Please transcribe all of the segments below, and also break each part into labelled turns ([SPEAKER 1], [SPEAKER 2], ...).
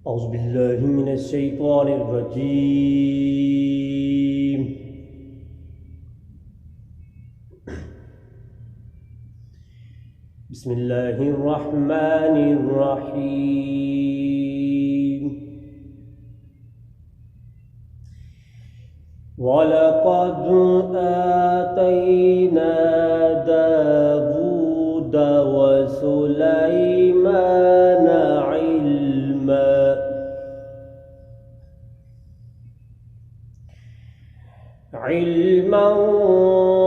[SPEAKER 1] أعوذ بالله من الشيطان الرجيم. بسم الله الرحمن الرحيم. ولقد آتينا داود وسليمان علما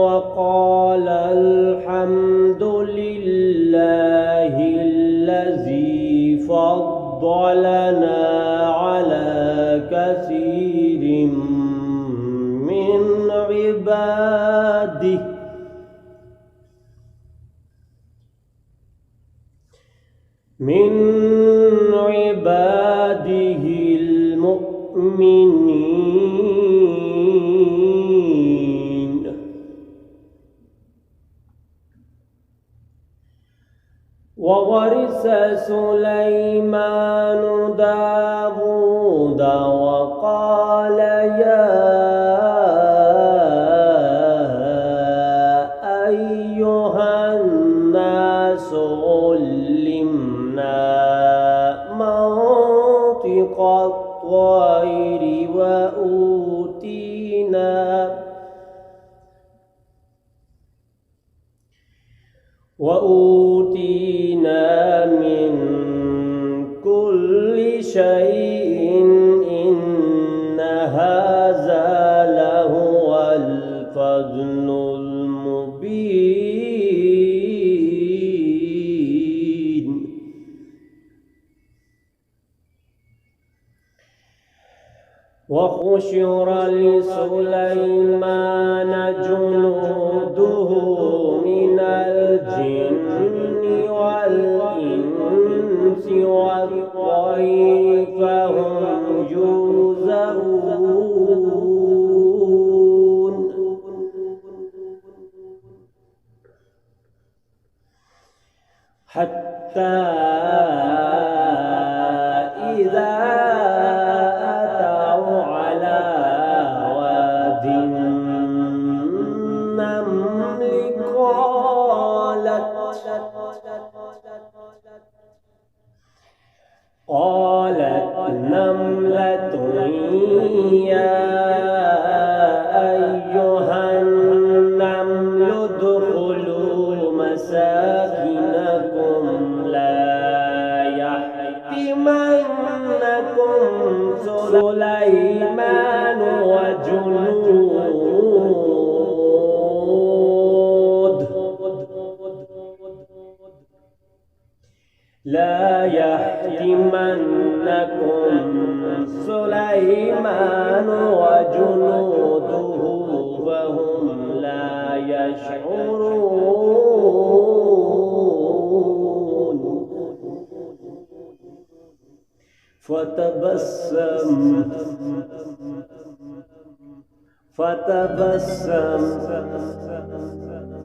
[SPEAKER 1] وقال الحمد لله الذي فضلنا على كثير من عباده المؤمنين. وورث سليمان داود وقال يا أيها الناس علمنا منطق الطير وأوتينا من كل شيء إن هذا لهو الفضل المبين. وحشر لسليمان جنوده من الجن والإنس والطير فهم يوزعون. حتى إذا أتوا على واد النمل قالت نملة يا أيها النمل ادخلوا مساكنكم لا يحطمنكم سليمان وجنوده وهم لا يشعرون. فتبسم